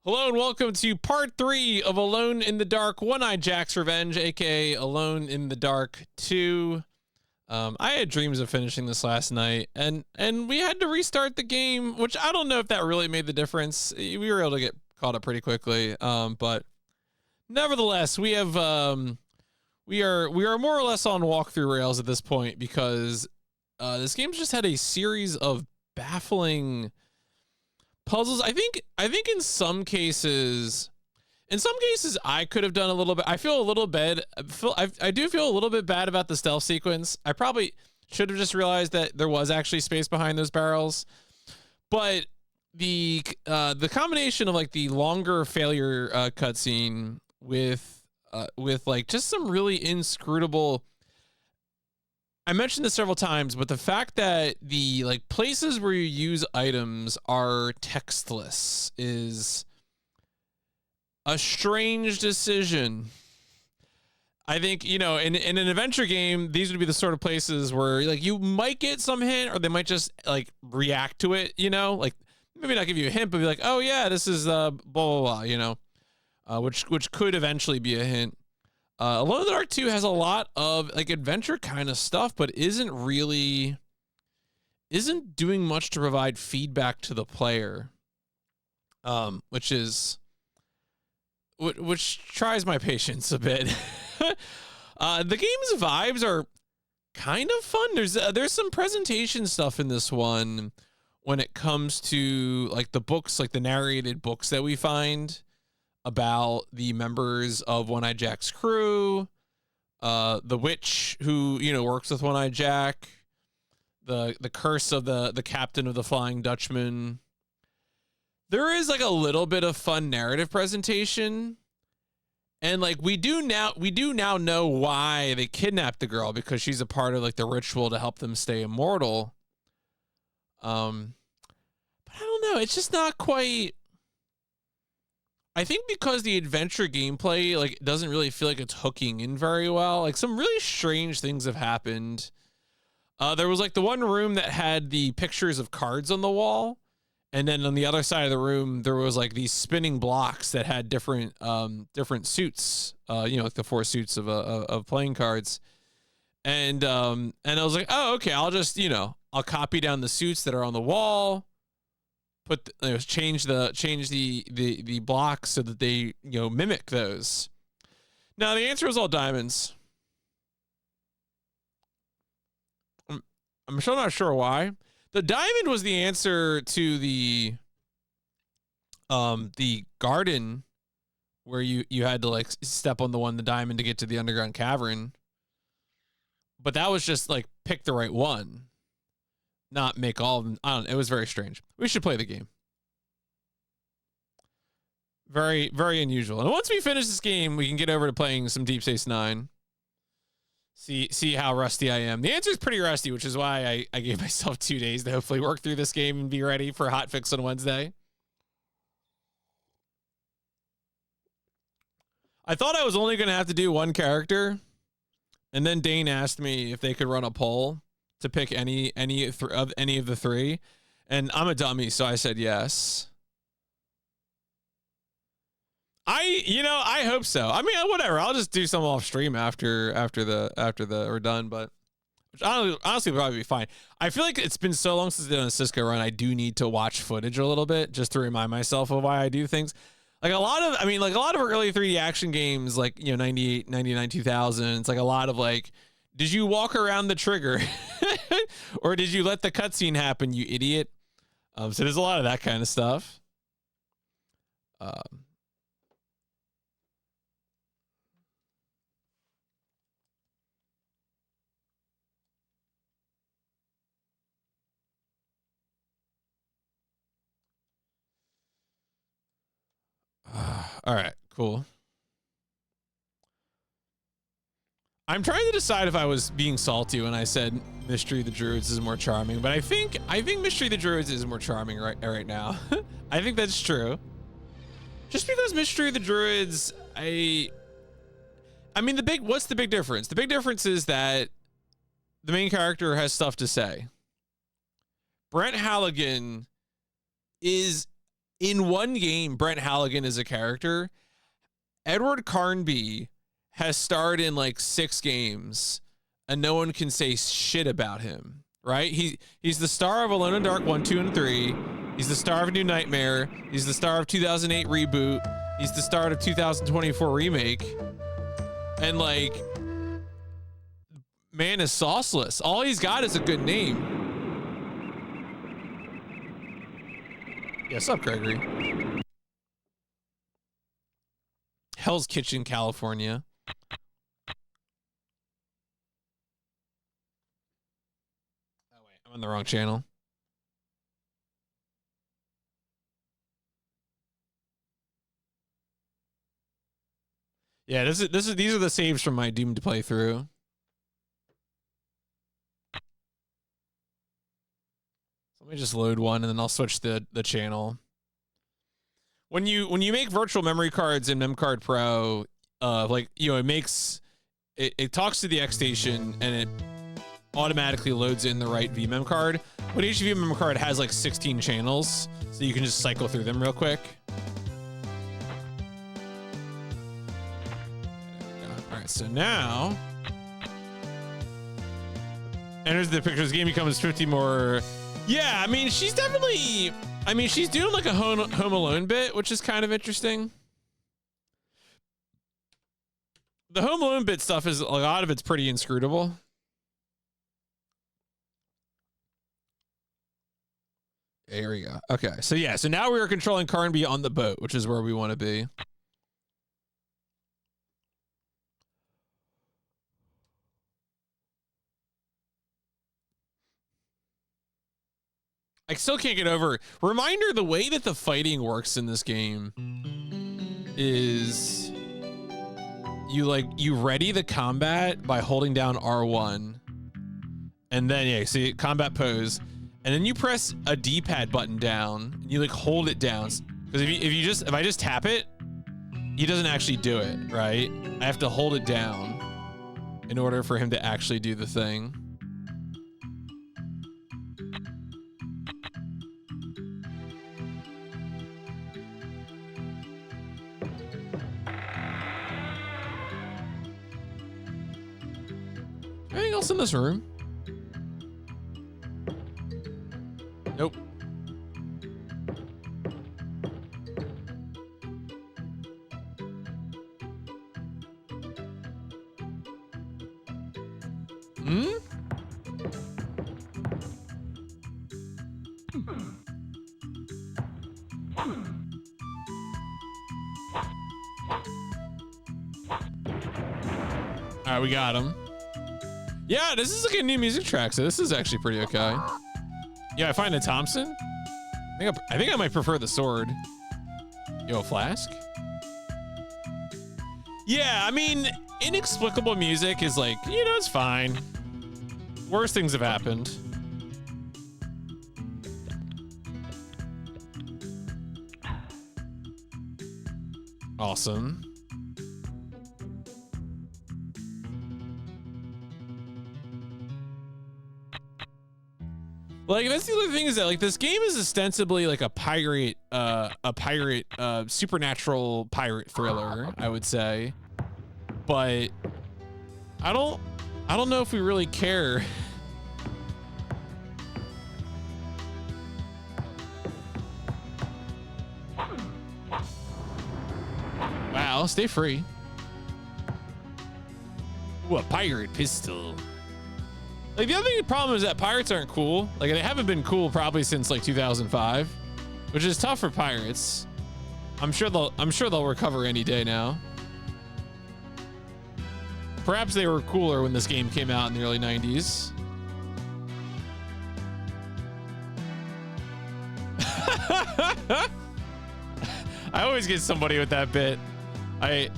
Hello and welcome to part 3 of Alone in the Dark, One-Eyed Jack's Revenge, aka Alone in the Dark 2. I had dreams of finishing this last night, and we had to restart the game, which I don't know if that really made the difference. We were able to get caught up pretty quickly, but nevertheless, we have we are more or less on walkthrough rails at this point because this game's just had a series of baffling puzzles. I think in some cases I could have done a little bit. I feel a little bad. I do feel a little bit bad about the stealth sequence. I probably should have just realized that there was actually space behind those barrels. But the combination of like the longer failure cutscene with like just some really inscrutable. I mentioned this several times, but the fact that the like places where you use items are textless is a strange decision. I think, you know, in an adventure game, these would be the sort of places where like you might get some hint, or they might just like react to it, you know, like maybe not give you a hint, but be like, oh yeah, this is blah blah blah, you know, which could eventually be a hint. Alone in the Dark 2 has a lot of like adventure kind of stuff, but isn't doing much to provide feedback to the player, which tries my patience a bit. The game's vibes are kind of fun. There's some presentation stuff in this one when it comes to like the books, like the narrated books that we find about the members of One-Eyed Jack's crew, the witch who, you know, works with One-Eyed Jack, the curse of the captain of the Flying Dutchman. There is like a little bit of fun narrative presentation, and like we do now know why they kidnapped the girl, because she's a part of like the ritual to help them stay immortal. But I don't know, it's just not quite. I think because the adventure gameplay like doesn't really feel like it's hooking in very well. Like some really strange things have happened. There was like the one room that had the pictures of cards on the wall, and then on the other side of the room there was like these spinning blocks that had different suits. You know, like the 4 suits of playing cards. And I was like, oh okay, I'll just, you know, I'll copy down the suits that are on the wall. Change the blocks so that they, you know, mimic those. Now the answer was all diamonds. I'm still not sure why. The diamond was the answer to the garden where you had to like step on the diamond to get to the underground cavern. But that was just like pick the right one, not make all of them. I don't know. It was very strange. We should play the game. Very, very unusual. And once we finish this game, we can get over to playing some Deep Space Nine. See how rusty I am. The answer is pretty rusty, which is why I gave myself 2 days to hopefully work through this game and be ready for hotfix on Wednesday. I thought I was only going to have to do one character, and then Dane asked me if they could run a poll to pick any of the 3, and I'm a dummy, so I said yes. I hope so. I mean, whatever. I'll just do some off stream after we're done, but which honestly would probably be fine. I feel like it's been so long since I did a Cisco run. I do need to watch footage a little bit just to remind myself of why I do things. Like a lot of early 3D action games, like, you know, 98, 99, 2000. It's like a lot of like, did you walk around the trigger or did you let the cutscene happen, you idiot? So there's a lot of that kind of stuff. All right, cool. I'm trying to decide if I was being salty when I said Mystery of the Druids is more charming, but I think Mystery of the Druids is more charming right now. I think that's true. Just because Mystery of the Druids, I mean, what's the big difference? The big difference is that the main character has stuff to say. Brent Halligan is in one game, Brent Halligan is a character. Edward Carnby has starred in like 6 games, and no one can say shit about him, right? He's the star of Alone in the Dark 1, 2, and 3. He's the star of New Nightmare. He's the star of 2008 reboot. He's the star of 2024 remake. And like, man is sauceless. All he's got is a good name. Yeah, what's up, Gregory? Hell's Kitchen, California. Oh wait, I'm on the wrong channel. Yeah, these are the saves from my doomed playthrough. Let me just load one and then I'll switch the channel. When you make virtual memory cards in MemCard Pro, like, you know, it talks to the X station and it automatically loads in the right VMem card. But each VMem card has like 16 channels, so you can just cycle through them real quick. All right, so now enters the picture. This game becomes 50 more. Yeah, I mean, she's definitely. I mean, she's doing like a Home Alone bit, which is kind of interesting. The Home Alone bit stuff is a lot of it's pretty inscrutable. Here we go. Okay, so yeah, so now we are controlling Carnby on the boat, which is where we want to be. I still can't get over. Reminder, the way that the fighting works in this game is you ready the combat by holding down R1. And then, yeah, see, combat pose. And then you press a D-pad button down and you like hold it down. Because if I just tap it, he doesn't actually do it, right? I have to hold it down in order for him to actually do the thing. Anything else in this room? Nope. Hmm? All right, we got him. Yeah, this is like a new music track, so this is actually pretty okay. Yeah, I find a Thompson. I think I might prefer the sword. Yo, flask? Yeah, I mean, inexplicable music is like, you know, it's fine. Worse things have happened. Awesome. Like, that's the other thing, is that like this game is ostensibly like a pirate supernatural pirate thriller, I would say. But I don't know if we really care. Wow, stay free. Ooh, a pirate pistol. Like, the other problem is that pirates aren't cool. Like, they haven't been cool probably since like 2005, which is tough for pirates. I'm sure they'll recover any day now. Perhaps they were cooler when this game came out in the early 90s. I always get somebody with that bit. I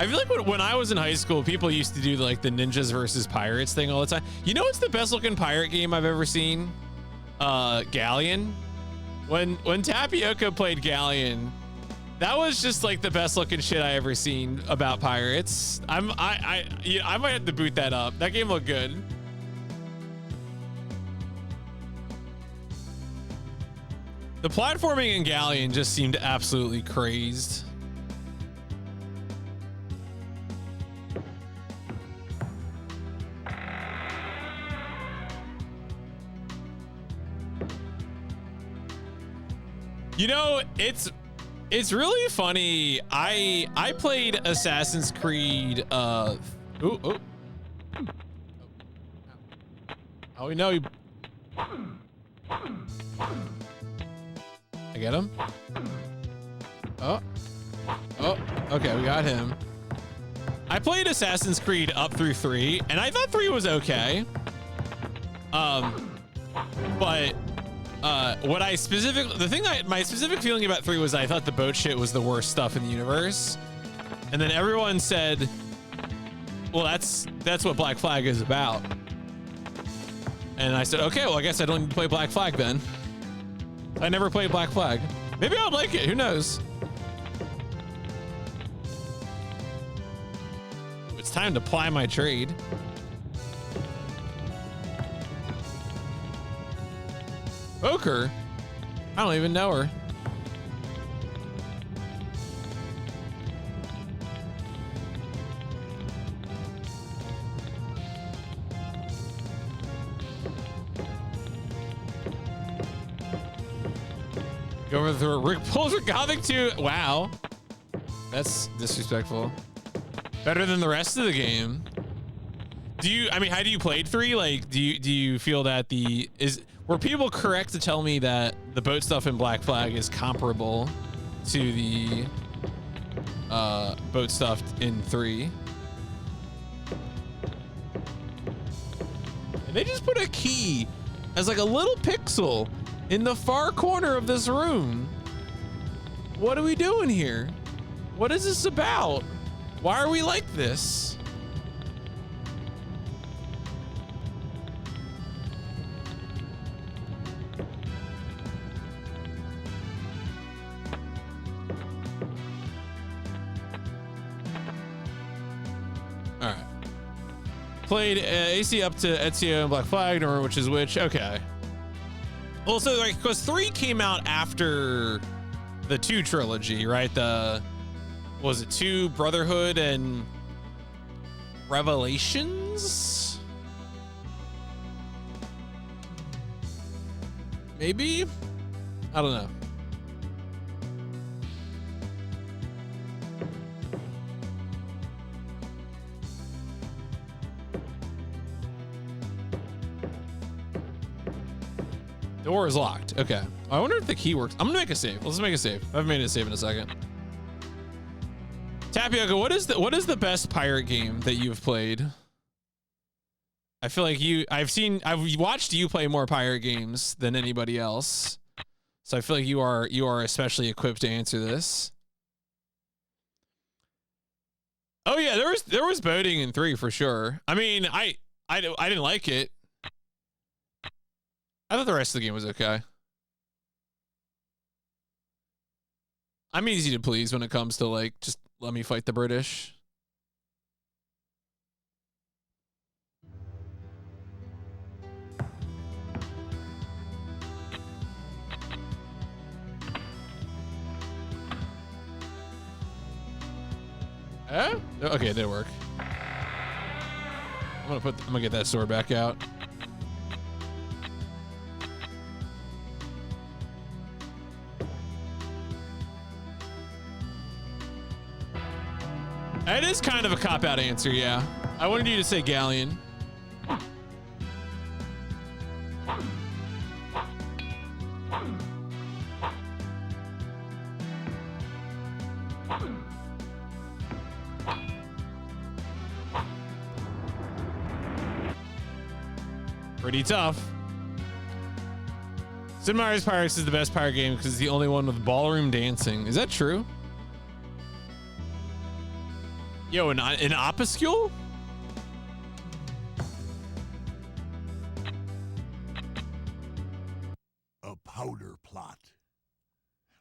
feel like when I was in high school, people used to do like the ninjas versus pirates thing all the time. You know what's the best looking pirate game I've ever seen? Galleon. When Tapioca played Galleon, that was just like the best looking shit I ever seen about pirates. I might have to boot that up. That game looked good. The platforming in Galleon just seemed absolutely crazed. You know, it's really funny. I played Assassin's Creed. Oh, we know you. I get him. Oh, okay, we got him. I played Assassin's Creed up through 3, and I thought 3 was okay. But what I my specific feeling about 3 was I thought the boat shit was the worst stuff in the universe. And then everyone said, well, that's what Black Flag is about. And I said, okay, well, I guess I don't need to play Black Flag then. I never played Black Flag. Maybe I'll like it, who knows? It's time to ply my trade. Poker? I don't even know her. Go over the Rick pulls a Gothic 2. Wow. That's disrespectful. Better than the rest of the game. I mean, how do you play 3? Like, do you feel that were people correct to tell me that the boat stuff in Black Flag is comparable to the boat stuff in 3? And they just put a key as like a little pixel in the far corner of this room. What are we doing here? What is this about? Why are we like this? All right. Played AC up to Ezio and Black Flag, or which is which. Okay. Well, so like, because 3 came out after the 2 trilogy, right? Was it 2 Brotherhood and Revelations? Maybe? I don't know. Door is locked. Okay. I wonder if the key works. I'm gonna make a save. Let's make a save. I haven't made a save in a second. Tapioca, what is the best pirate game that you've played? I feel like I've watched you play more pirate games than anybody else. So I feel like you are especially equipped to answer this. Oh yeah, there was boating in 3 for sure. I mean, I didn't like it. I thought the rest of the game was okay. I'm easy to please when it comes to like, just let me fight the British. Okay, it did work. I'm gonna get that sword back out. It is kind of a cop-out answer, yeah. I wanted you to say Galleon. Pretty tough. Sid Meier's Pirates is the best pirate game because it's the only one with ballroom dancing. Is that true? Yo, an opuscule? A powder plot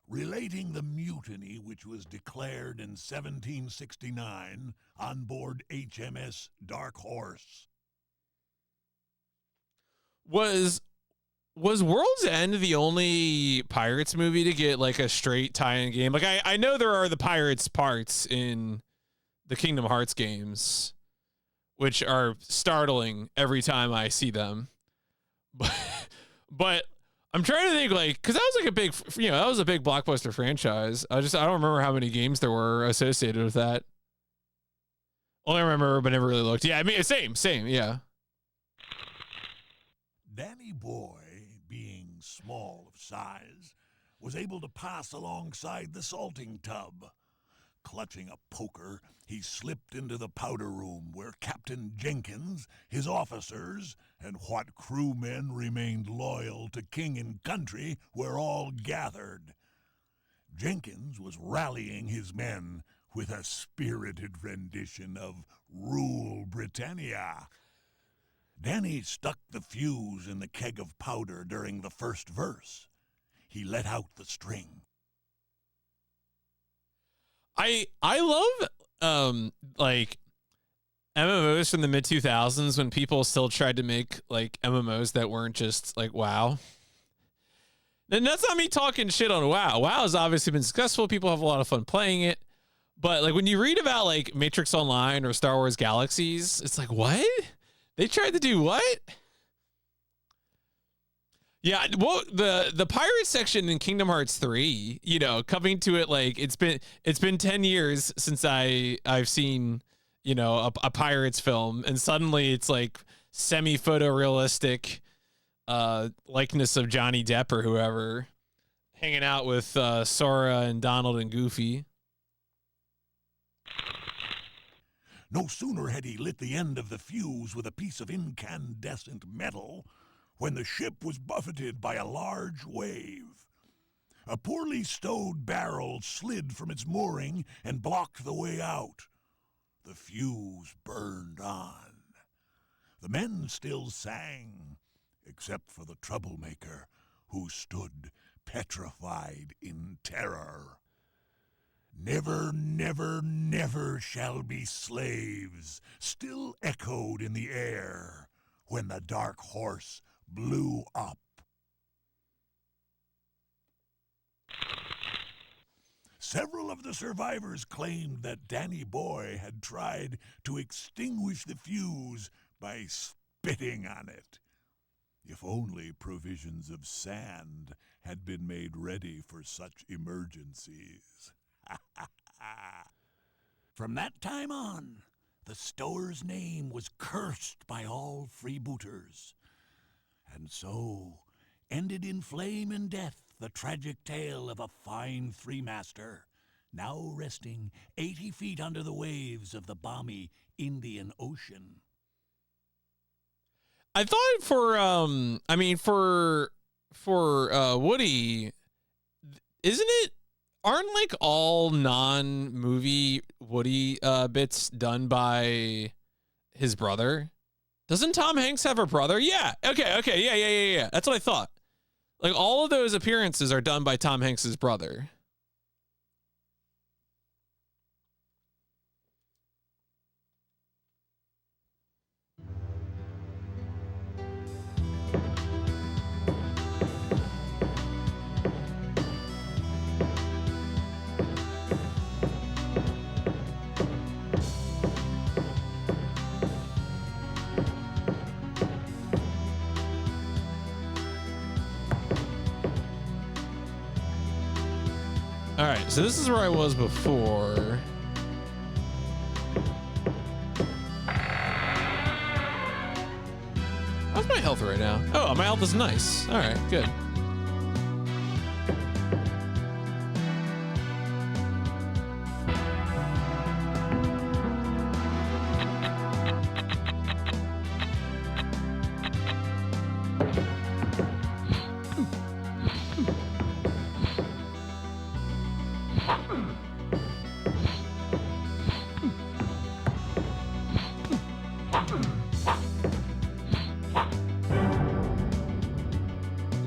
relating the mutiny which was declared in 1769 on board HMS Dark Horse. Was Was World's End the only Pirates movie to get like a straight tie-in game? Like I know there are the Pirates parts in the Kingdom Hearts games, which are startling every time I see them. But I'm trying to think, like, because that was like a big, that was a big blockbuster franchise. I don't remember how many games there were associated with that. Only remember, but never really looked. Yeah, I mean, same, yeah. Danny Boy, being small of size, was able to pass alongside the salting tub. Clutching a poker, he slipped into the powder room where Captain Jenkins, his officers, and what crewmen remained loyal to king and country were all gathered. Jenkins was rallying his men with a spirited rendition of Rule Britannia. Danny stuck the fuse in the keg of powder during the first verse. He let out the string. I love like MMOs from the mid 2000s when people still tried to make like MMOs that weren't just like WoW. And that's not me talking shit on WoW. WoW has obviously been successful. People have a lot of fun playing it. But like when you read about like Matrix Online or Star Wars Galaxies, it's like, what? They tried to do what? Yeah, well, the pirate section in Kingdom Hearts 3, coming to it like it's been 10 years since I've seen, a pirates film, and suddenly it's like semi-photorealistic likeness of Johnny Depp or whoever hanging out with Sora and Donald and Goofy. No sooner had he lit the end of the fuse with a piece of incandescent metal when the ship was buffeted by a large wave. A poorly stowed barrel slid from its mooring and blocked the way out. The fuse burned on. The men still sang, except for the troublemaker, who stood petrified in terror. "Never, never, never shall be slaves," still echoed in the air when the dark horse blew up. Several of the survivors claimed that Danny Boy had tried to extinguish the fuse by spitting on it. If only provisions of sand had been made ready for such emergencies. From that time on, the store's name was cursed by all freebooters. And so ended in flame and death the tragic tale of a fine freemaster, now resting 80 feet under the waves of the balmy Indian Ocean. I thought for Woody, aren't like all non-movie Woody bits done by his brother? Doesn't Tom Hanks have a brother? Yeah. Okay. Yeah. That's what I thought. Like all of those appearances are done by Tom Hanks's brother. All right, so this is where I was before. How's my health right now? Oh, my health is nice. All right, good.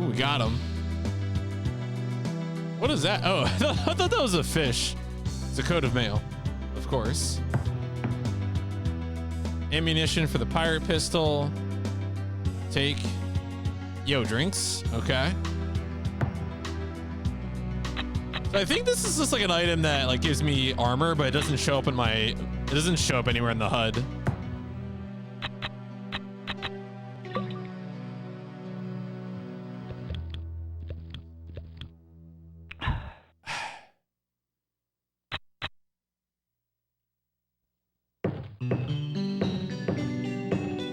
Ooh, we got him. What is that? Oh, I thought that was a fish. It's a coat of mail, of course. Ammunition for the pirate pistol. Take. Yo, drinks. Okay. So I think this is just like an item that like gives me armor, but it doesn't show up in my. It doesn't show up anywhere in the HUD.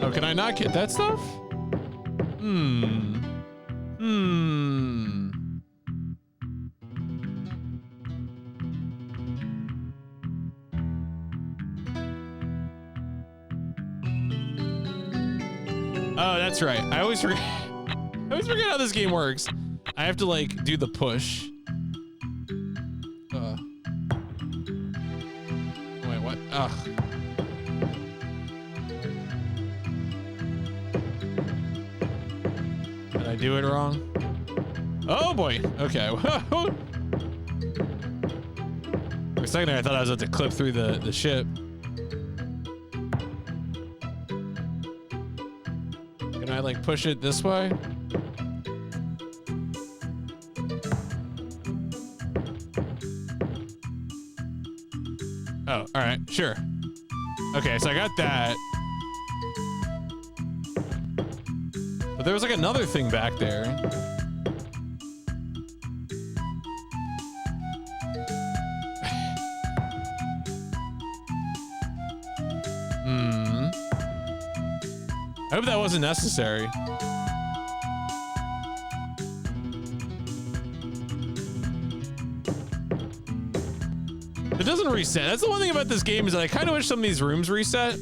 Oh, can I not get that stuff? Oh, that's right. I always forget. I always forget how this game works. I have to like do the push. Wait, what? Ugh. Did I do it wrong? Oh boy. Okay. For a second there, I thought I was about to clip through the ship. Can I like push it this way? Oh, all right, sure. Okay, so I got that. But there was like another thing back there. I hope that wasn't necessary. It doesn't reset. That's the one thing about this game is that I kind of wish some of these rooms reset.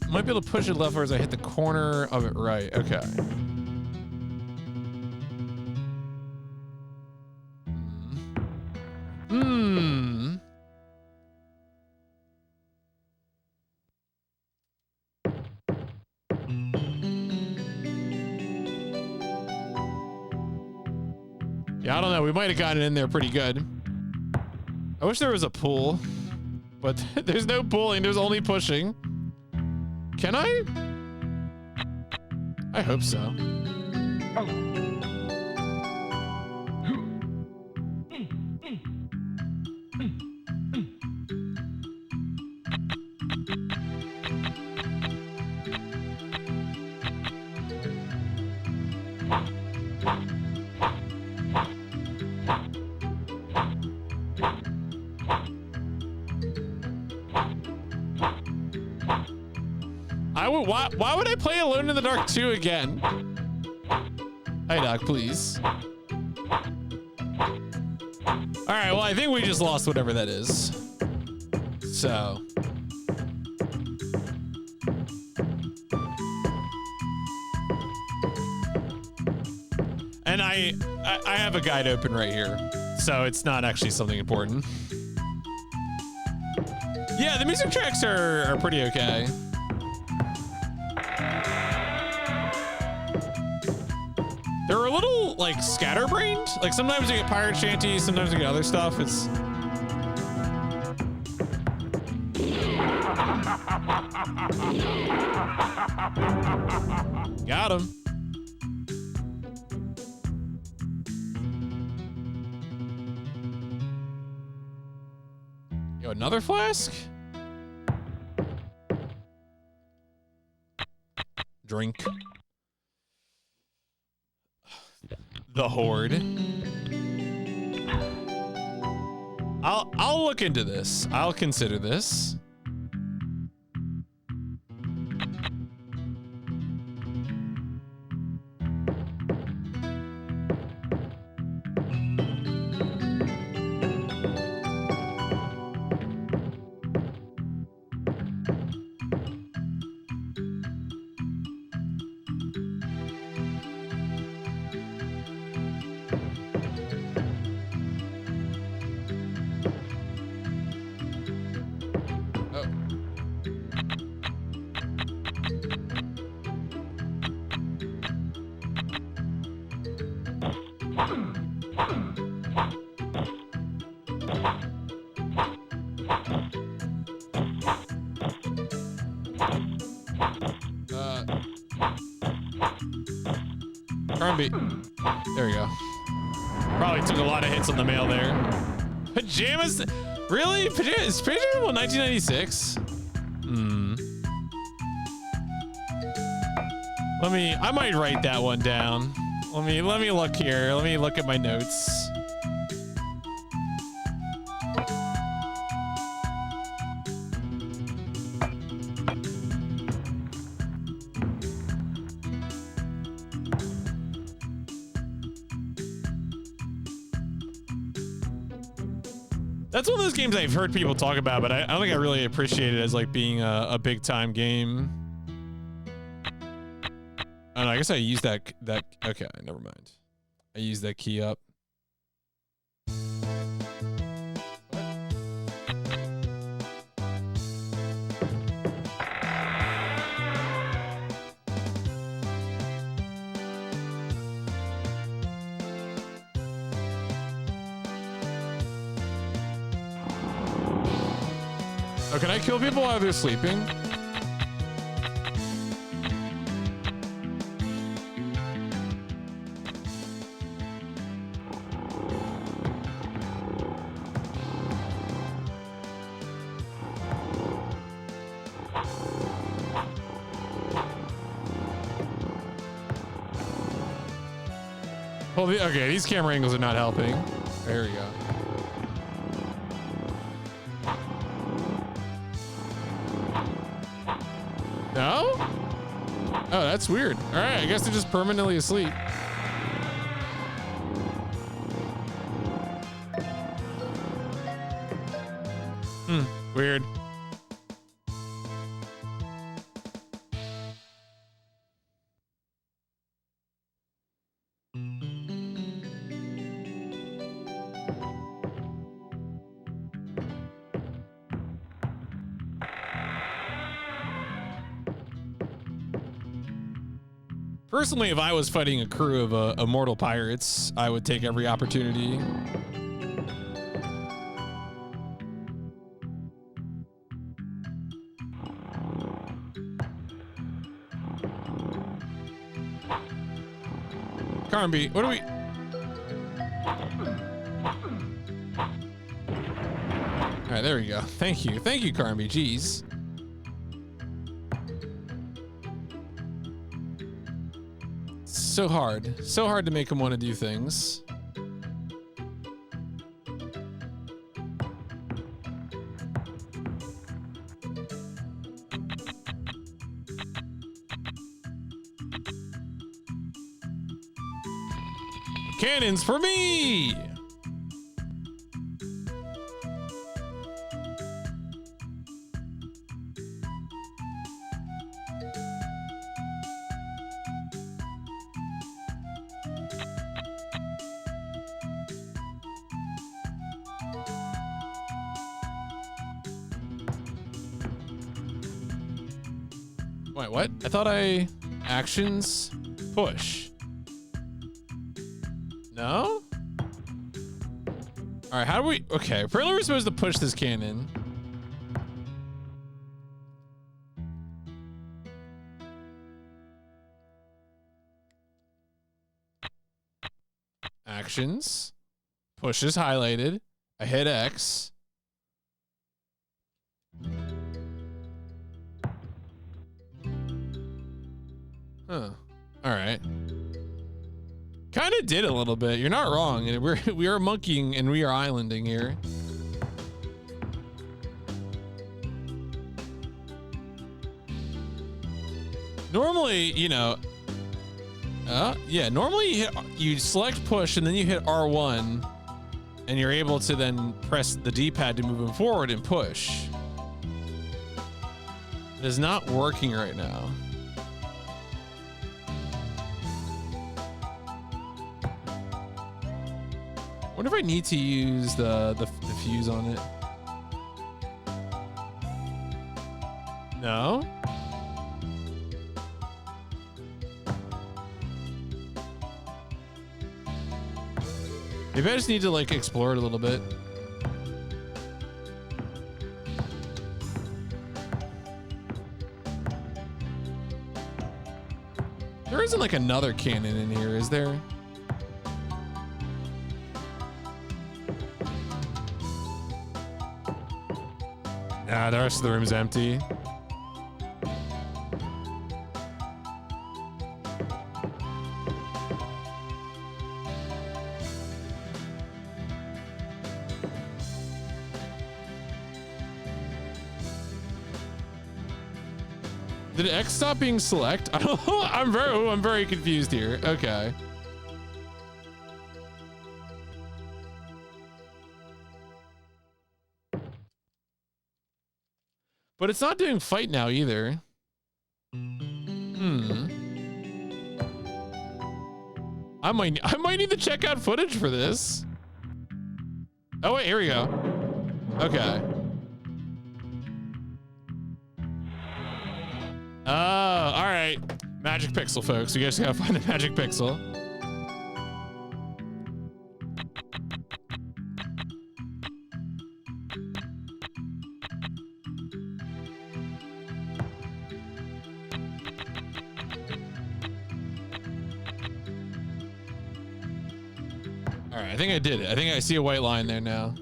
Might be able to push it leftward as I hit the corner of it right. Okay. Yeah, I don't know. We might have gotten in there pretty good. I wish there was a pull, but there's no pulling. There's only pushing. Can I? I hope so. Why would I play Alone in the Dark 2 again? Hi, Doc, please. All right, well, I think we just lost whatever that is. So. And I have a guide open right here, so it's not actually something important. Yeah, the music tracks are pretty okay. They're a little like scatterbrained. Like sometimes you get pirate shanties, sometimes you get other stuff. It's got him. Yo, another flask? Drink. The Horde. I'll look into this. I'll consider this. Crumby. There we go. Probably took a lot of hits on the mail there. Pajamas? Really? Pajamas? Well, 1996? I might write that one down. Let me look here. Let me look at my notes. That's one of those games I've heard people talk about, but I don't think I really appreciate it as like being a big time game. I don't know, I guess I used that. Okay, never mind. I used that key up. Oh, can I kill people while they're sleeping? Well, okay, these camera angles are not helping. There we go. No? Oh, that's weird. All right, I guess they're just permanently asleep. Weird. Personally, if I was fighting a crew of immortal pirates, I would take every opportunity. Carnby, what do we... All right, there we go. Thank you. Thank you, Carnby. Jeez. So hard. So hard to make him want to do things. Cannons for me! Wait, what? I thought actions push. No? All right, how do we... Okay, apparently we're supposed to push this cannon. Actions. Push is highlighted. I hit X. Huh. All right. Kind of did a little bit. You're not wrong. We are monkeying and we are islanding here. Normally, you know, yeah. Normally you select push and then you hit R1, and you're able to then press the D-pad to move them forward and push. It is not working right now. What if I need to use the fuse on it? No? Maybe I just need to like explore it a little bit. There isn't like another cannon in here, is there? Nah, the rest of the room's empty. Did X stop being select? I don't know. I'm very confused here. Okay. But it's not doing fight now either. I might need to check out footage for this. Oh wait, here we go. Okay. Oh, all right. Magic pixel, folks. You guys gotta find the magic pixel. All right, I think I did it. I think I see a white line there now.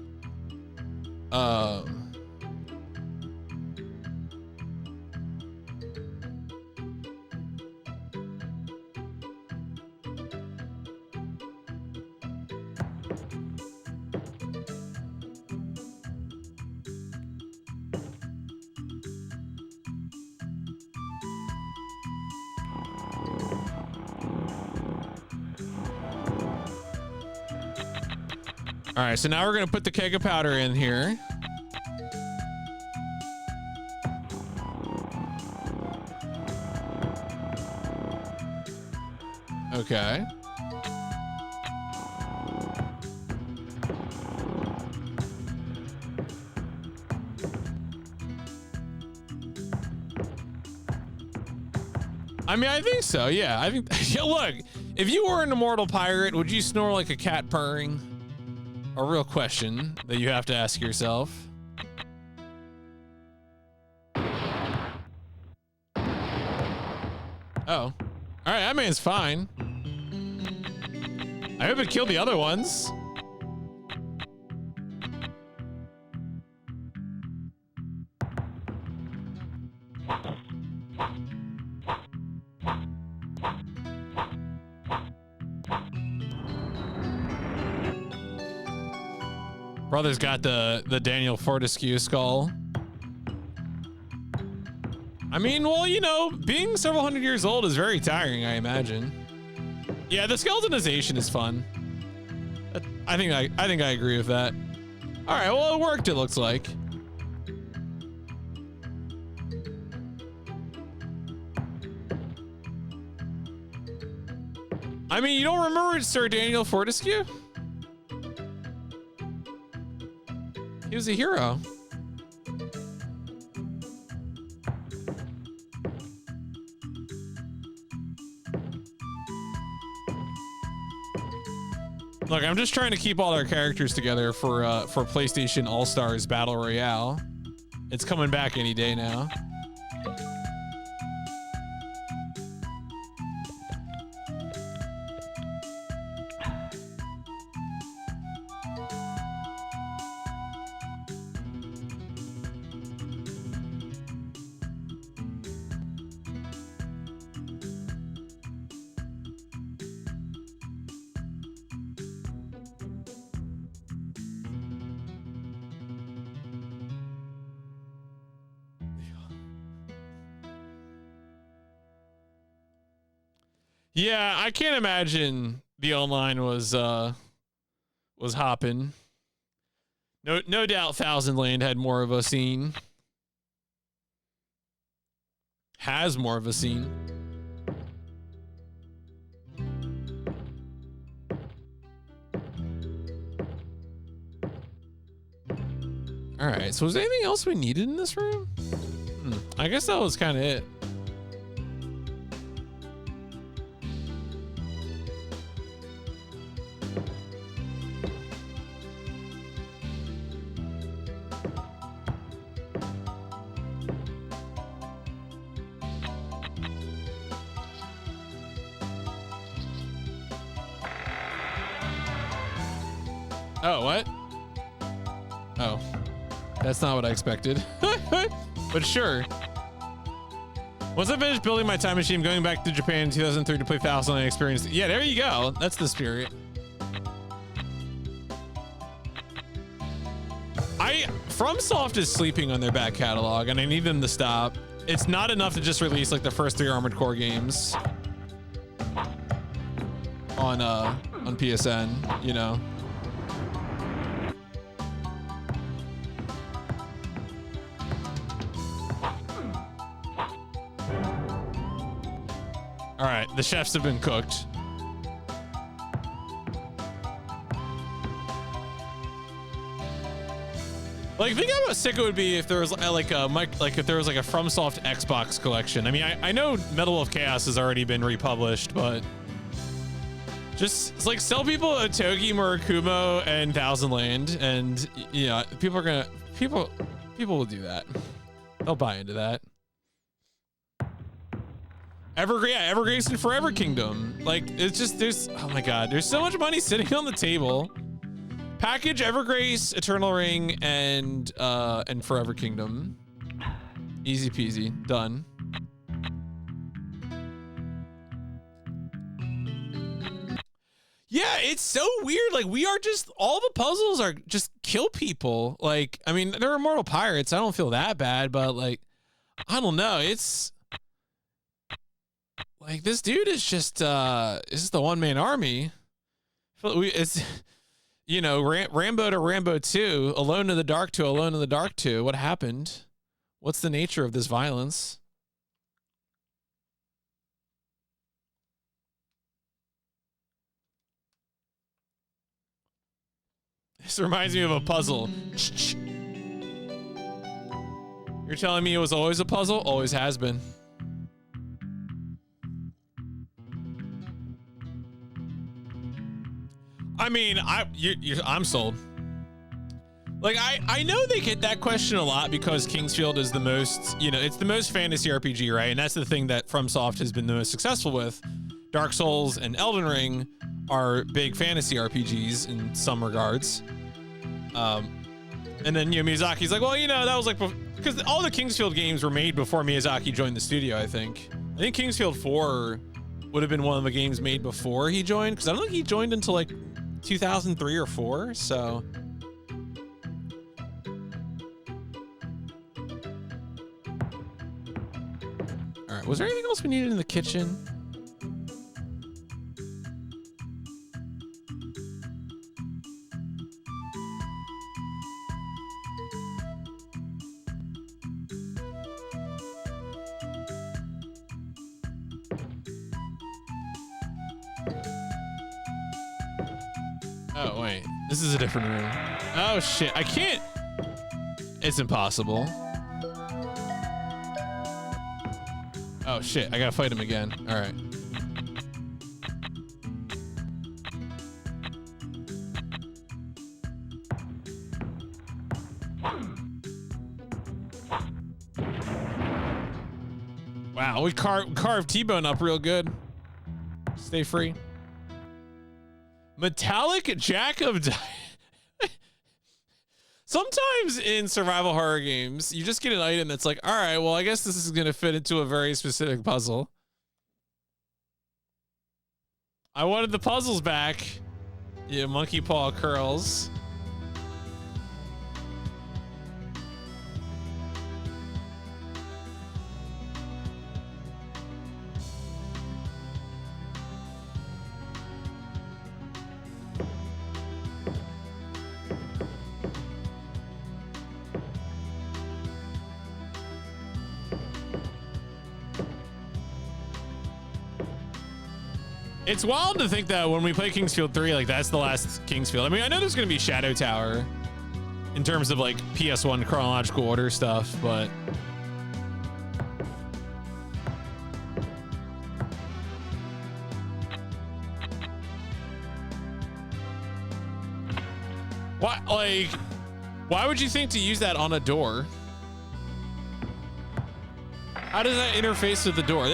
All right, so now we're gonna put the keg of powder in here. Okay. I mean, I think so. Yeah, I think. Yeah, look, if you were an immortal pirate, would you snore like a cat purring? A real question that you have to ask yourself. Oh. All right, that man's fine. I hope it killed the other ones. Brother's got the Daniel Fortescue skull. I mean, well, you know, being several hundred years old is very tiring, I imagine. Yeah, the skeletonization is fun. I think I agree with that. All right, well, it worked, it looks like. I mean, you don't remember Sir Daniel Fortescue? He was a hero. Look, I'm just trying to keep all our characters together for PlayStation All-Stars Battle Royale. It's coming back any day now. Yeah, I can't imagine the online was hopping. No doubt Thousand Land had more of a scene. Has more of a scene. All right, so was there anything else we needed in this room? I guess that was kind of it. Oh, what? Oh, that's not what I expected. But sure. Once I finish building my time machine, I'm going back to Japan in 2003 to play Thousand and experience. Yeah, there you go. That's the spirit. FromSoft is sleeping on their back catalog, and I need them to stop. It's not enough to just release like the first 3 Armored Core games on PSN, you know. All right, the chefs have been cooked. Like, think how sick it would be if there was if there was like a FromSoft Xbox collection. I mean, I know Medal of Chaos has already been republished, but just like sell people Otogi, Murakumo, and Thousand Land, and you know, people will do that. They'll buy into that. Evergrace and Forever Kingdom. Like, it's just, oh my god, there's so much money sitting on the table. Package Evergrace, Eternal Ring, and Forever Kingdom. Easy peasy, done. Yeah, it's so weird. Like, we are just, all the puzzles are just kill people. Like, I mean, they're immortal pirates. I don't feel that bad, but like, I don't know. It's like, this dude is just, this is the one-man army. It's, you know, Rambo to Rambo 2, Alone in the Dark to Alone in the Dark 2. What happened? What's the nature of this violence? This reminds me of a puzzle. You're telling me it was always a puzzle? Always has been. I mean, I'm sold. Like, I know they get that question a lot because Kingsfield is the most, you know, it's the most fantasy RPG, right? And that's the thing that FromSoft has been the most successful with. Dark Souls and Elden Ring are big fantasy RPGs in some regards. And then, you know, Miyazaki's like, well, you know, that was like, because all the Kingsfield games were made before Miyazaki joined the studio, I think. I think Kingsfield 4 would have been one of the games made before he joined, because I don't think he joined until like 2003 or 4, so. All right, was there anything else we needed in the kitchen? Oh, wait. This is a different room. Oh, shit. I can't. It's impossible. Oh, shit. I gotta fight him again. All right. Wow, we carved T-Bone up real good. Stay free. Metallic Jack of Sometimes in survival horror games, you just get an item that's like, all right, well, I guess this is going to fit into a very specific puzzle. I wanted the puzzles back. Yeah, monkey paw curls. It's wild to think that when we play Kingsfield 3, like, that's the last Kingsfield. I mean, I know there's going to be Shadow Tower in terms of, like, PS1 chronological order stuff, but... why would you think to use that on a door? How does that interface with the door?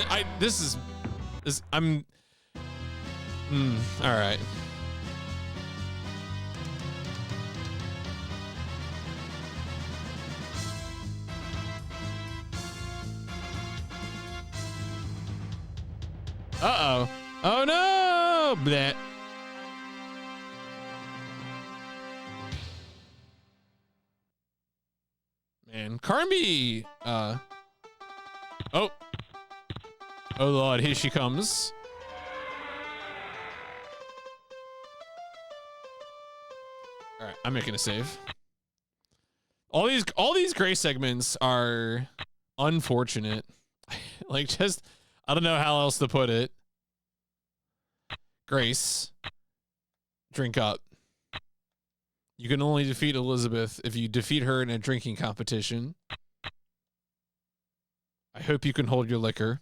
All right. Uh-oh. Oh no! Bleh. Man, Carnby, oh. Oh Lord, here she comes. All right, I'm making a save. All these gray segments are unfortunate. Like, just, I don't know how else to put it. Grace, drink up. You can only defeat Elizabeth if you defeat her in a drinking competition. I hope you can hold your liquor.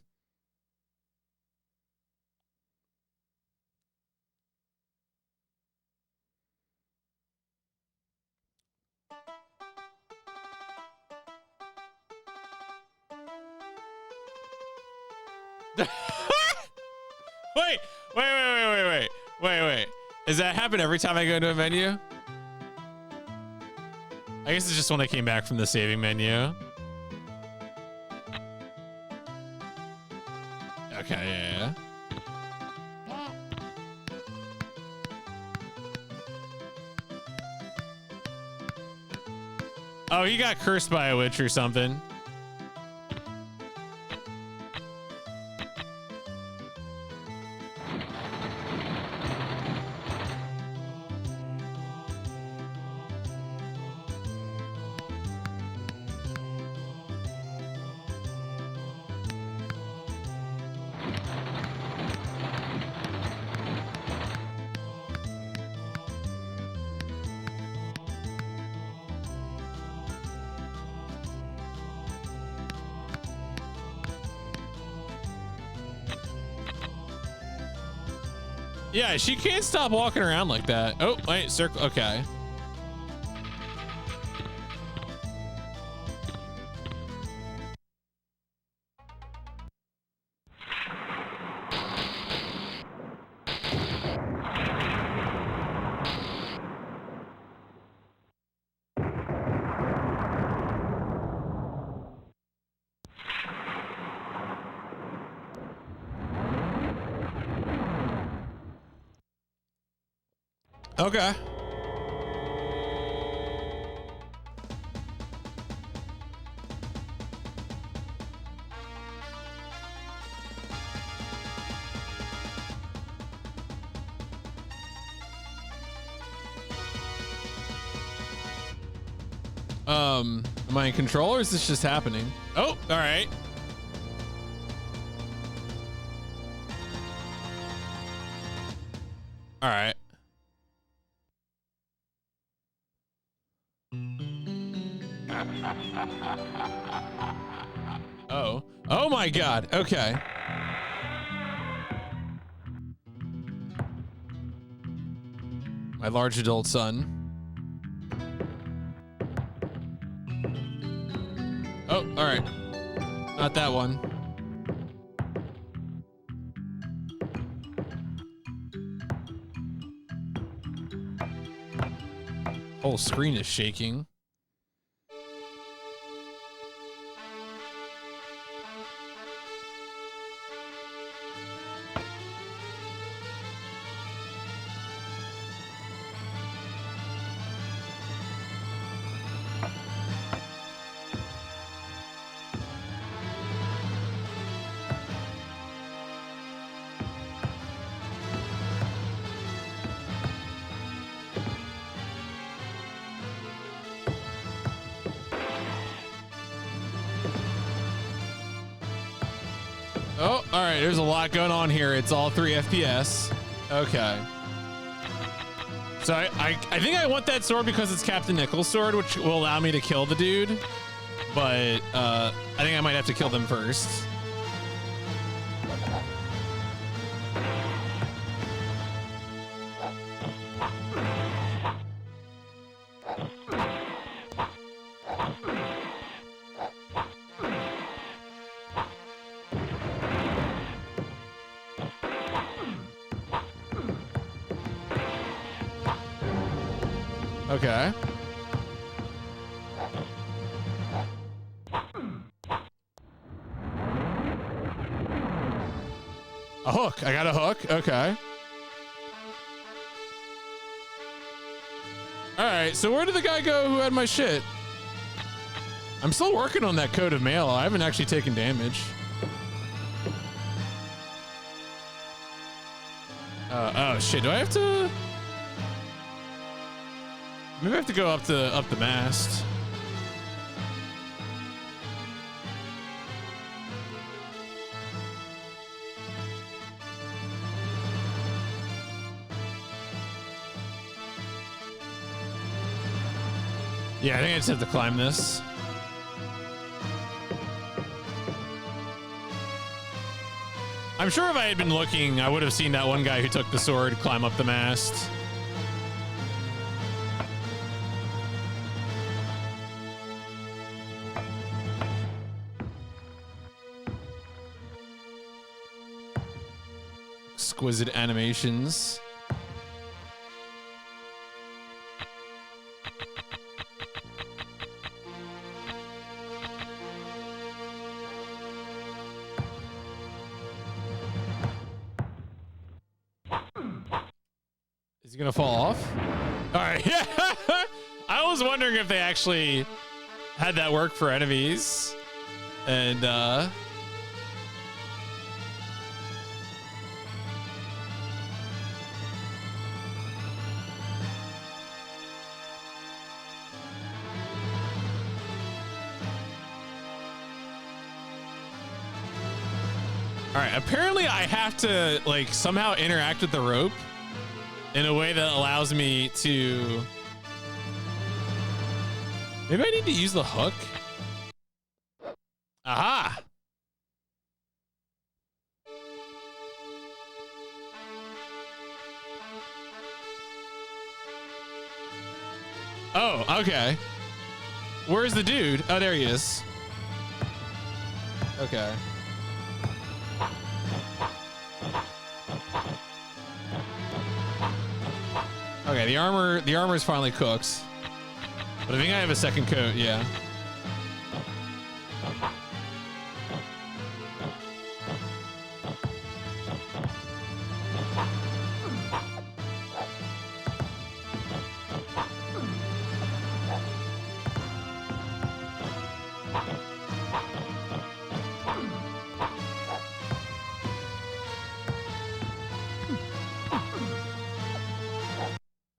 Wait. Does that happen every time I go into a menu? I guess it's just when I came back from the saving menu. Okay, yeah. Oh, he got cursed by a witch or something. Yeah, she can't stop walking around like that. Oh, wait, circle. Okay. Okay. Am I in control or is this just happening? Oh, all right. All right. Oh. Oh my God. Okay. My large adult son. Oh, all right. Not that one. Whole screen is shaking. Oh, all right. There's a lot going on here. It's all 3 FPS. Okay. So I think I want that sword because it's Captain Nichols' sword, which will allow me to kill the dude. But I think I might have to kill them first. Okay. A hook. I got a hook. Okay. All right. So where did the guy go who had my shit? I'm still working on that coat of mail. I haven't actually taken damage. Oh shit. Do I have to? Maybe I have to go up the mast. Yeah, I think I just have to climb this. I'm sure if I had been looking, I would have seen that one guy who took the sword climb up the mast. Exquisite animations. Is he gonna fall off? All right, yeah. I was wondering if they actually had that work for enemies, and all right, apparently I have to like somehow interact with the rope in a way that allows me to... Maybe I need to use the hook? Aha! Oh, okay. Where's the dude? Oh, there he is. Okay. Okay, the armor is finally cooked. But I think I have a second coat, yeah.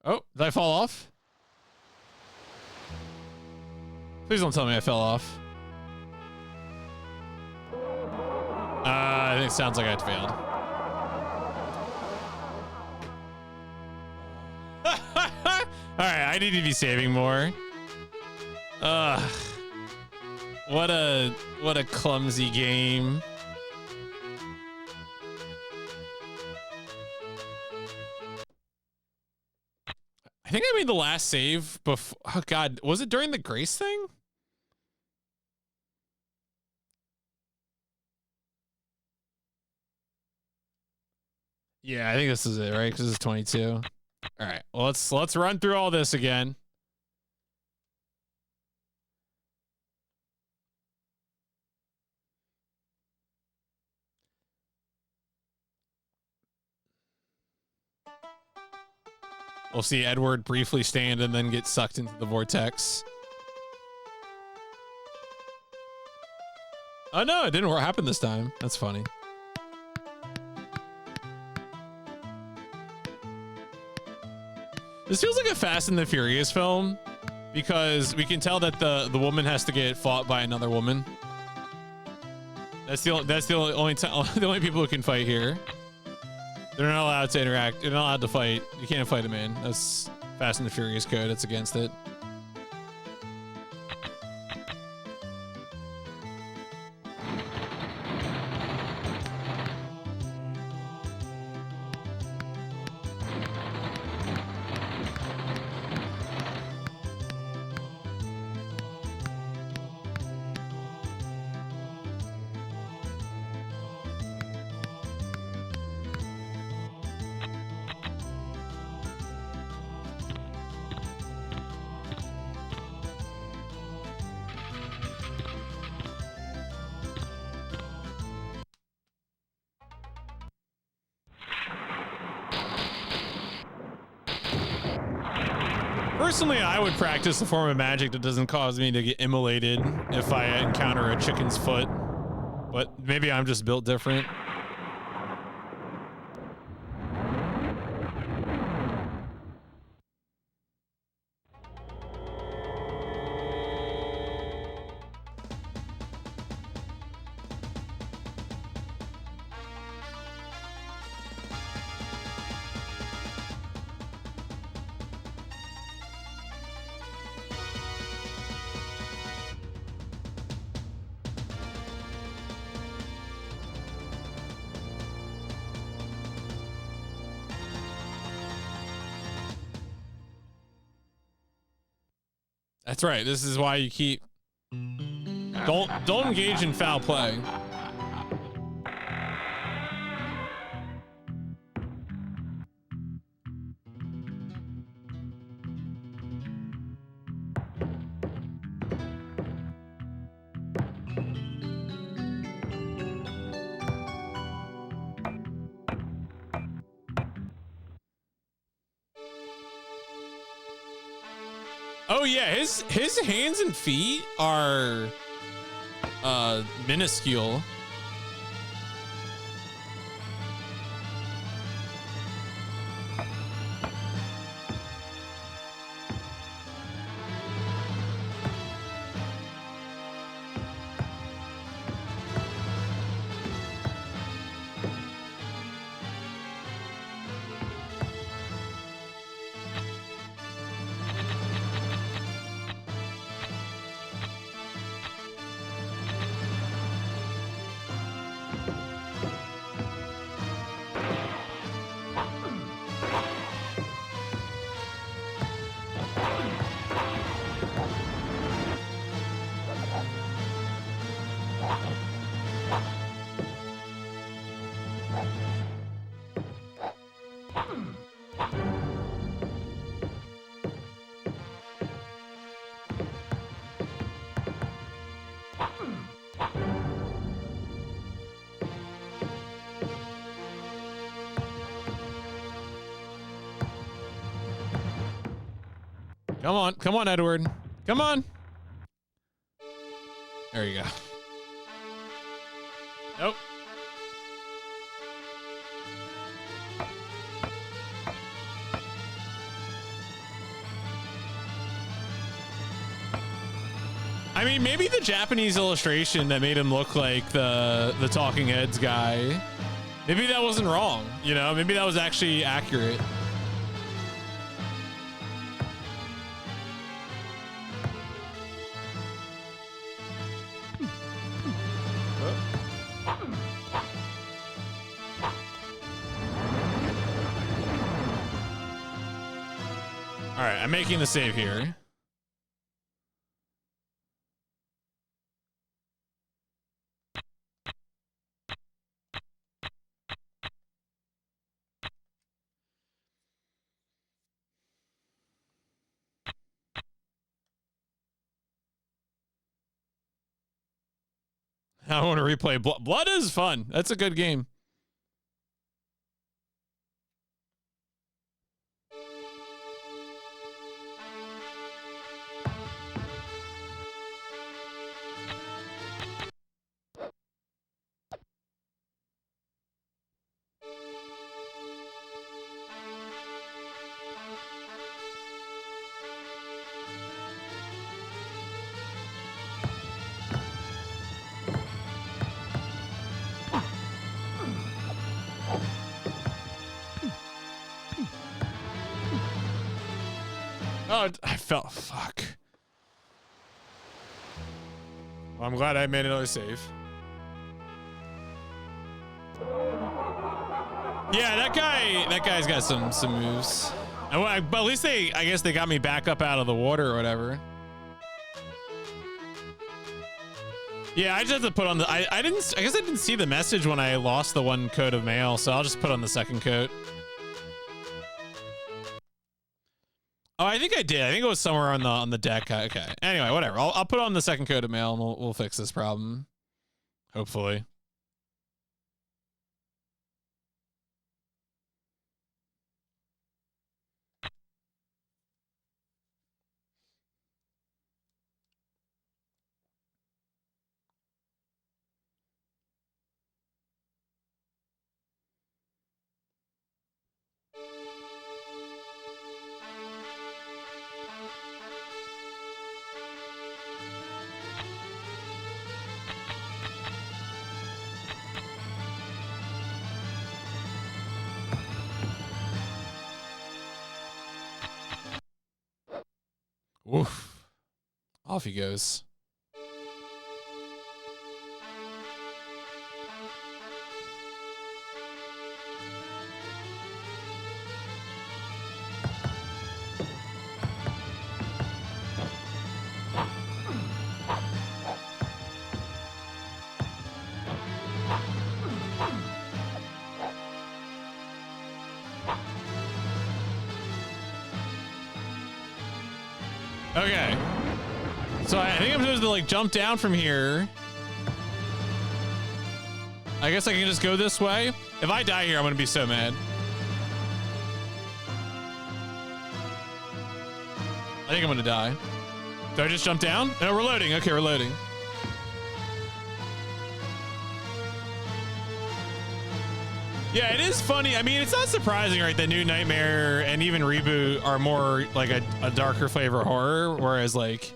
Oh, did I fall off? Please don't tell me I fell off. I think it sounds like I failed. Alright, I need to be saving more. Ugh. What a clumsy game. I think I made the last save before. Oh god, was it during the Grace thing? Yeah, I think this is it, right? Because it's 22. All right, well, let's run through all this again. We'll see Edward briefly stand and then get sucked into the vortex. Oh no, it didn't happen this time. That's funny. This feels like a Fast and the Furious film because we can tell that the woman has to get fought by another woman. That's the only people who can fight here. They're not allowed to interact. They're not allowed to fight. You can't fight a man. That's Fast and the Furious code. It's against it. Personally, I would practice a form of magic that doesn't cause me to get immolated if I encounter a chicken's foot. But maybe I'm just built different. That's right. This is why you keep don't engage in foul play. Oh yeah, his hands and feet are minuscule. Come on, Edward. Come on. There you go. Nope. I mean, maybe the Japanese illustration that made him look like the Talking Heads guy, maybe that wasn't wrong, you know? Maybe that was actually accurate. All right, I'm making the save here. I want to replay Blood. Blood is fun. That's a good game. Oh, I felt fuck. Well, I'm glad I made another save. Yeah, that guy's got some moves. But at least I guess they got me back up out of the water or whatever. Yeah, I just have to put on the I guess I didn't see the message when I lost the one coat of mail, so I'll just put on the second coat. Oh, I think I did. I think it was somewhere on the deck. Okay. Anyway, whatever. I'll put on the second coat of mail and we'll fix this problem. Hopefully. Oof. Off he goes. Okay. So I think I'm supposed to like jump down from here. I guess I can just go this way. If I die here, I'm gonna be so mad. I think I'm gonna die. Do I just jump down? No, we're loading. Okay, we're loading. Yeah, it is funny. I mean, it's not surprising, right? That New Nightmare and even Reboot are more like a darker flavor horror, whereas like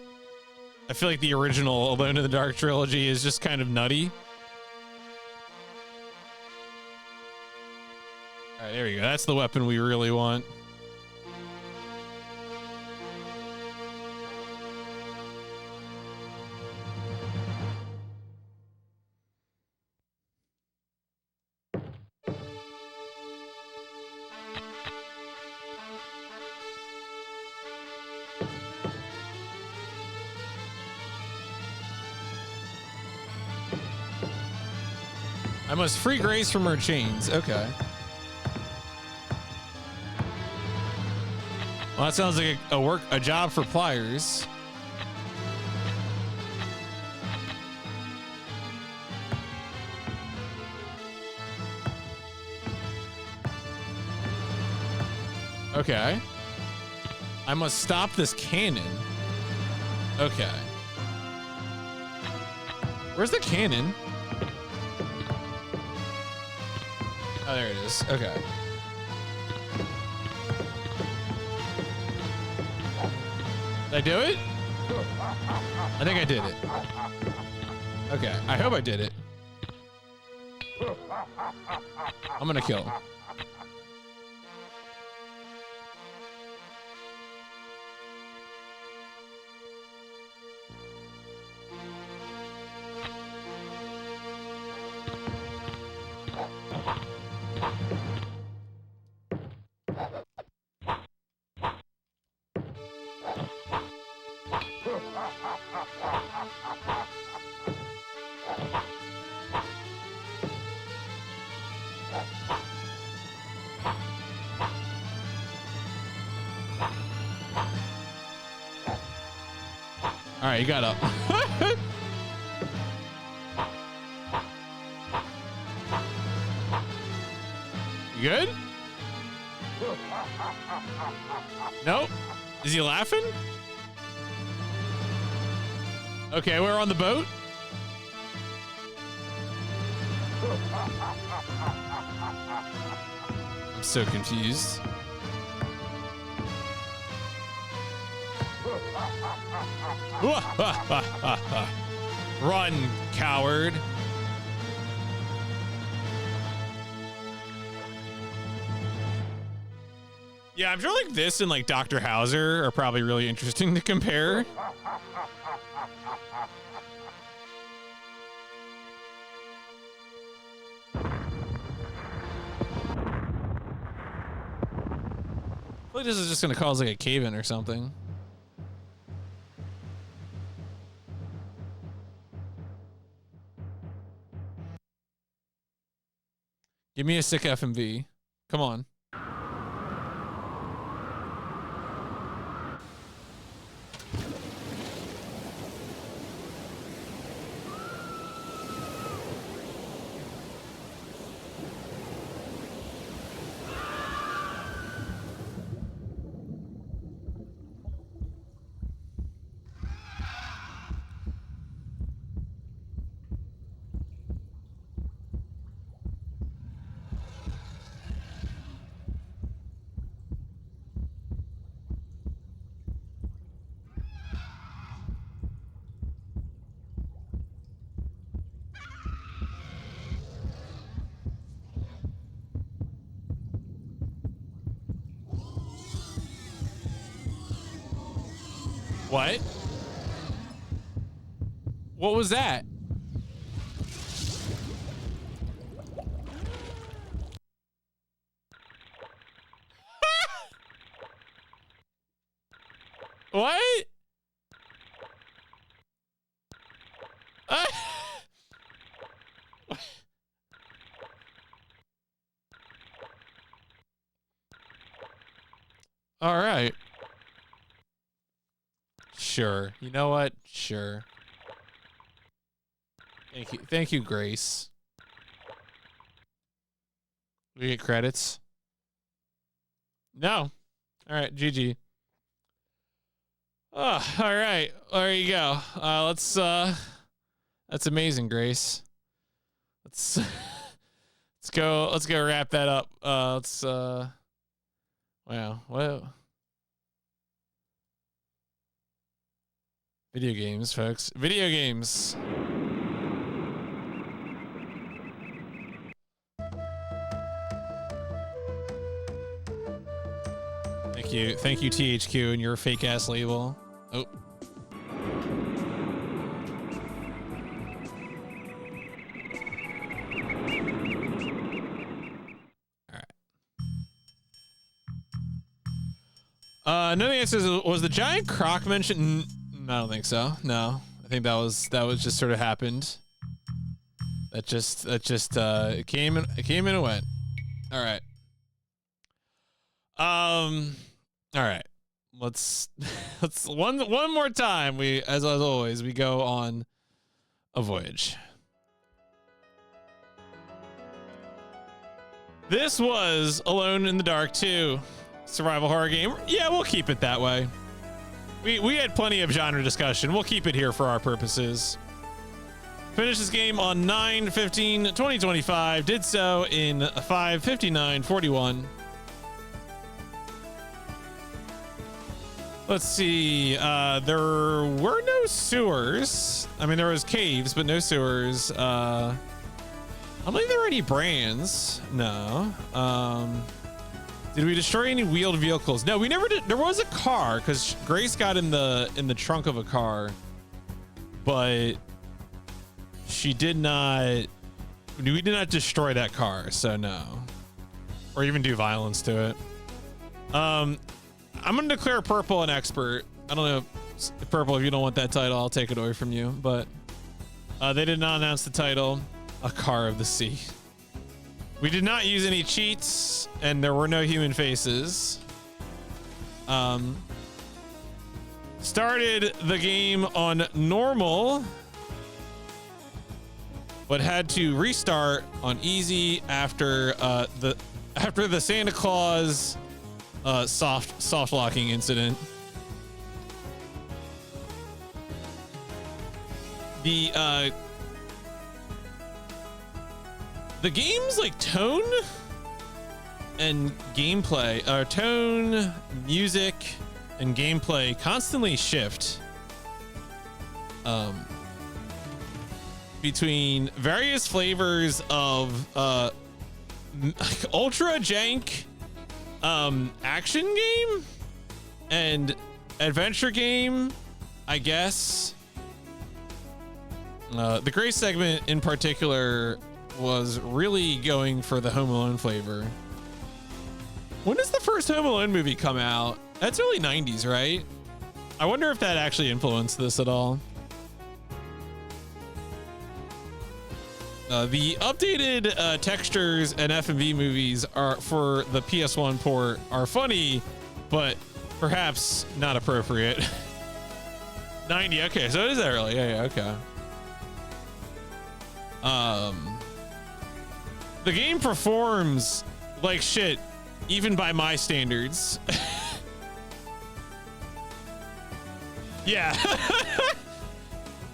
I feel like the original Alone in the Dark trilogy is just kind of nutty. All right, there we go. That's the weapon we really want. I must free Grace from her chains. Okay. Well, that sounds like a job for Pliers. Okay. I must stop this cannon. Okay. Where's the cannon? Oh, there it is. Okay. Did I do it? I think I did it. Okay. I hope I did it. I'm gonna kill him. All right, you got up. You good? Nope. Is he laughing? Okay, we're on the boat. I'm so confused. Run, coward. Yeah, I'm sure like this and like Dr. Hauser are probably really interesting to compare. I feel like this is just gonna cause like a cave-in or something. Give me a sick FMV. Come on. What? What was that? What? All right. Sure. You know what? Sure. Thank you. Thank you, Grace. We get credits? No. All right, GG. Oh, all right. There you go. That's amazing, Grace. Let's go wrap that up. Wow. What? Video games, folks. Video games. Thank you, THQ, and your fake ass label. Oh. None of the answers. Was the giant croc mentioned? I don't think so. No, I think that was just sort of happened. That just it came and it went. All right. All right. Let's one more time. We as always we go on a voyage. This was Alone in the Dark 2. Survival horror game. Yeah, we'll keep it that way. We had plenty of genre discussion. We'll keep it here for our purposes. Finished this game on 9/15/2025. Did so in 5:59:41. Let's see. There were no sewers. I mean, there was caves, but no sewers. I don't think there were any brands. No. Did we destroy any wheeled vehicles? No, we never did. There was a car because Grace got in the trunk of a car, but she did not. We did not destroy that car, so no, or even do violence to it. I'm gonna declare Purple an expert. I don't know, Purple. If you don't want that title, I'll take it away from you. But they did not announce the title. A Car of the Sea. We did not use any cheats, and there were no human faces. Started the game on normal, but had to restart on easy after the Santa Claus soft locking incident. The game's like tone and gameplay, tone, music, and gameplay constantly shift between various flavors of ultra jank action game and adventure game, I guess. The Grace segment in particular was really going for the Home Alone flavor. When does the first Home Alone movie come out? That's early 90s, right? I wonder if that actually influenced this at all. The updated textures and FMV movies are for the PS1 port are funny, but perhaps not appropriate. 90, okay, so it is that early. Yeah, okay. The game performs like shit, even by my standards. Yeah.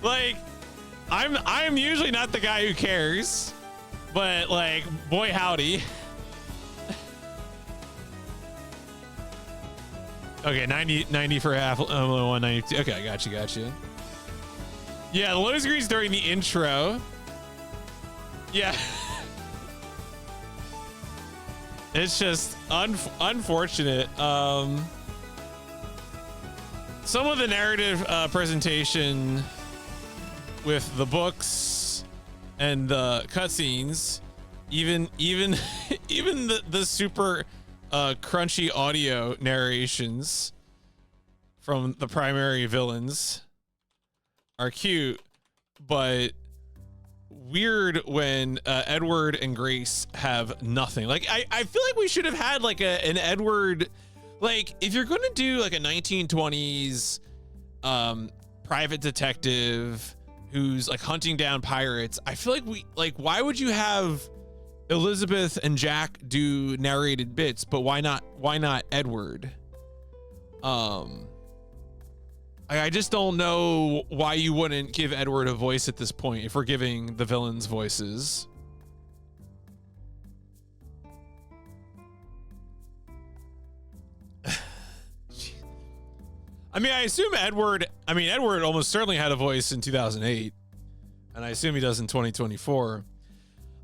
Like, I'm usually not the guy who cares, but like, boy howdy. Okay, 90 for half, 192. Okay, gotcha. Yeah, the low screens during the intro. Yeah. It's just unfortunate. some of the narrative presentation with the books and the cutscenes, even even the super crunchy audio narrations from the primary villains are cute, but weird when Edward and Grace have nothing. Like I feel like we should have had like an Edward, like if you're gonna do like a 1920s private detective who's like hunting down pirates, I feel like why would you have Elizabeth and Jack do narrated bits, but why not Edward? I just don't know why you wouldn't give Edward a voice at this point if we're giving the villains voices. I mean, Edward almost certainly had a voice in 2008, and I assume he does in 2024.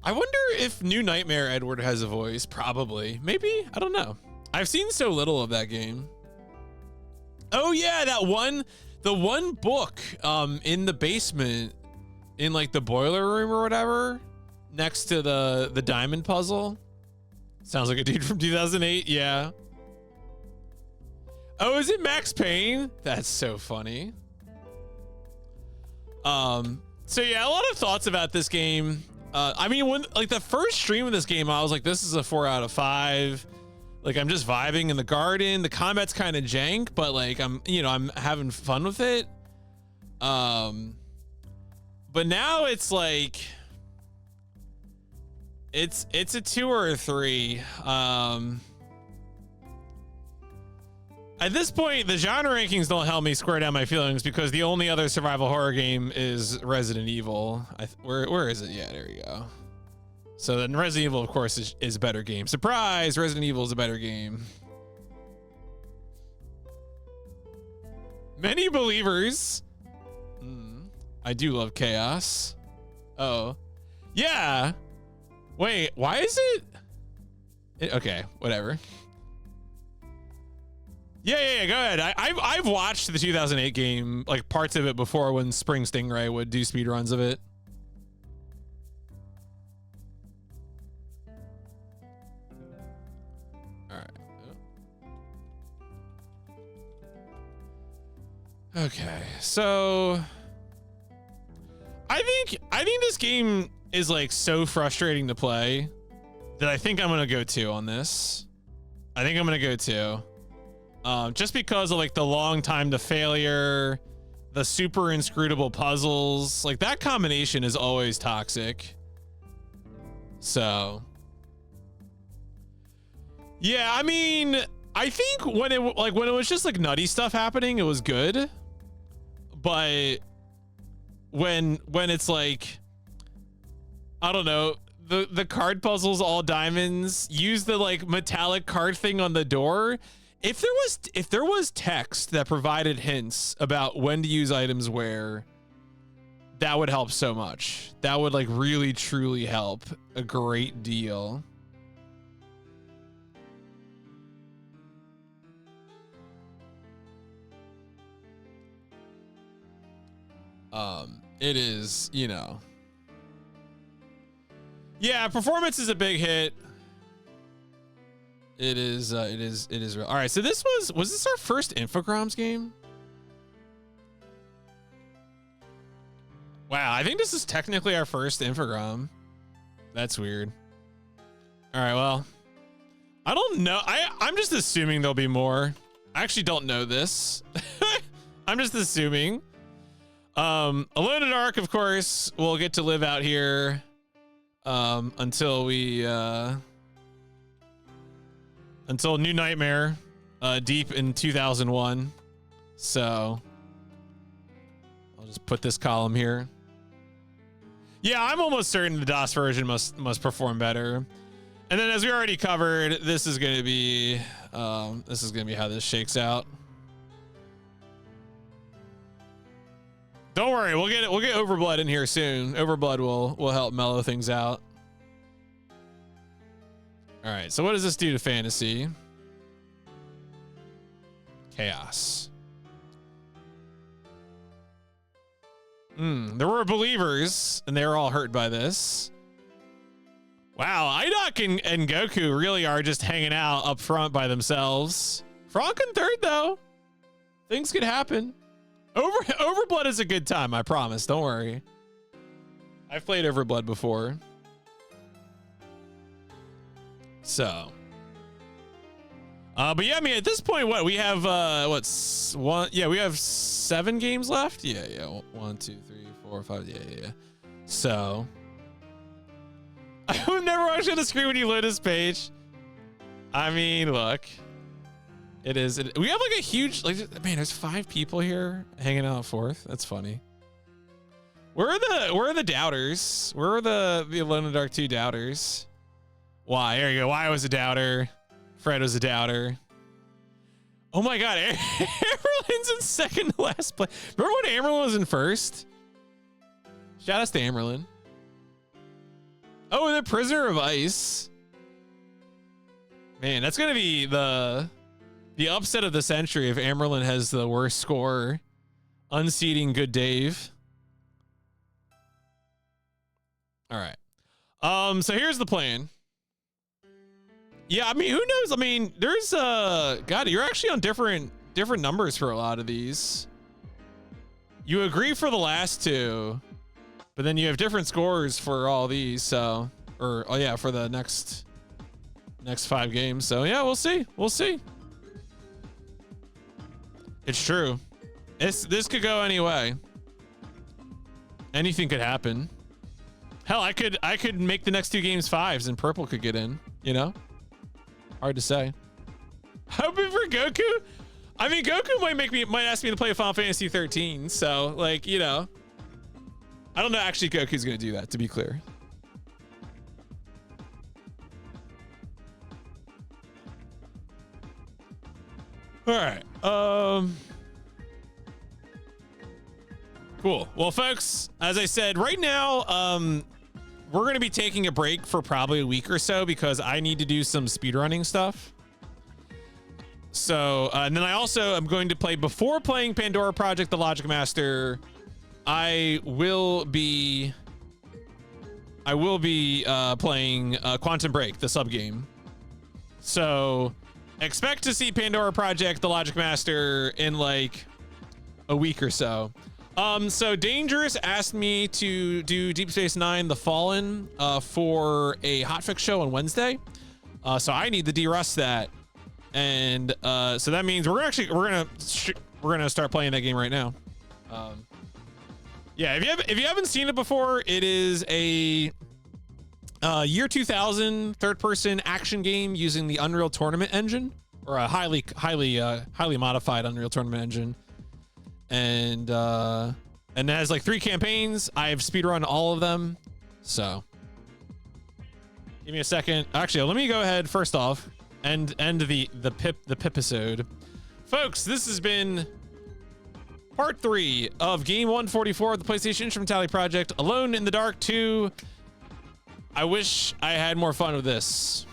I wonder if New Nightmare Edward has a voice. Probably. Maybe. I don't know. I've seen so little of that game. Oh yeah, the one book in the basement in like the boiler room or whatever next to the diamond puzzle. Sounds like a dude from 2008. Yeah. Oh, is it Max Payne? That's so funny. So yeah, a lot of thoughts about this game. I mean, when like the first stream of this game, I was like, this is a 4 out of 5. Like I'm just vibing in the garden. The combat's kind of jank, but like I'm having fun with it. But now it's like it's a 2 or a 3. At this point, the genre rankings don't help me square down my feelings because the only other survival horror game is Resident Evil. Where is it? Yeah, there you go. So then Resident Evil, of course, is a better game. Surprise! Resident Evil is a better game. Many believers. I do love chaos. Oh. Yeah. Wait, why is it? Okay, whatever. Yeah, go ahead. I've watched the 2008 game, like parts of it before when Spring Stingray would do speedruns of it. Okay, so I think this game is like so frustrating to play that I think I'm gonna go 2 on this. I think I'm gonna go 2. Just because of like the long time to failure, the super inscrutable puzzles, like that combination is always toxic. So yeah, I mean, I think when it was just like nutty stuff happening, it was good. But when it's like, I don't know, the card puzzles all diamonds, use the like metallic card thing on the door. If there was text that provided hints about when to use items where, that would help so much. That would like really truly help a great deal. It is, you know. Yeah, performance is a big hit. It is real. All right, so this was this our first Infogrames game? Wow, I think this is technically our first Infogram. That's weird. All right, well, I don't know. I'm just assuming there'll be more. I actually don't know this. I'm just assuming. Alone in the Dark, of course, we'll get to live out here until we until New Nightmare deep in 2001. So I'll just put this column here. Yeah, I'm almost certain the DOS version must perform better. And then, as we already covered, this is going to be how this shakes out. Don't worry, we'll get Overblood in here soon. Overblood will help mellow things out. All right, so what does this do to fantasy? Chaos. There were believers, and they were all hurt by this. Wow, Idok and Goku really are just hanging out up front by themselves. Frank in third, though. Things could happen. Overblood is a good time, I promise. Don't worry. I've played Overblood before. So. But yeah, I mean, at this point, what we have, what's one? Yeah, we have 7 games left. Yeah. 1, 2, 3, 4, 5. Yeah. So. I would never watch on the screen when you load this page. I mean, look. We have like a huge, like, man, there's 5 people here hanging out fourth. That's funny. Where are the doubters? Where are the Alone in the Dark 2 doubters? Why? There you go. Why was a doubter? Fred was a doubter. Oh my God. Amerlin's in second to last place. Remember when Amerlin was in first? Shout out to Amerlin. Oh, and the Prisoner of Ice. Man, that's going to be the upset of the century if Amerlin has the worst score. Unseating Good Dave. All right. So here's the plan. Yeah, I mean, who knows? I mean, there's God, you're actually on different numbers for a lot of these. You agree for the last 2, but then you have different scores for all these. So, for the next 5 games. So yeah, we'll see. It's true. This could go any way. Anything could happen. Hell, I could make the next 2 games 5s and purple could get in, you know? Hard to say. Hoping for Goku? I mean, Goku might ask me to play Final Fantasy 13, so like, you know. I don't know actually Goku's gonna do that, to be clear. Alright. Cool. Well, folks, as I said, right now, we're going to be taking a break for probably a week or so because I need to do some speedrunning stuff. So, and then I also am going to play, before playing Pandora Project, The Logic Master, I will be playing Quantum Break, the sub game. So expect to see Pandora Project, The Logic Master in like a week or so. So Dangerous asked me to do Deep Space Nine, The Fallen, for a hotfix show on Wednesday. So I need to de-rust that. And, so that means we're gonna start playing that game right now. Yeah, if you haven't seen it before, it is a year 2000 third-person action game using the Unreal Tournament engine, or a highly modified Unreal Tournament engine. And it has like 3 campaigns. I've speedrun all of them. So give me a second. Actually, let me go ahead first off and end the PIP episode. Folks, this has been part 3 of game 144 of the PlayStation Instrumentality Project, Alone in the Dark 2. I wish I had more fun with this.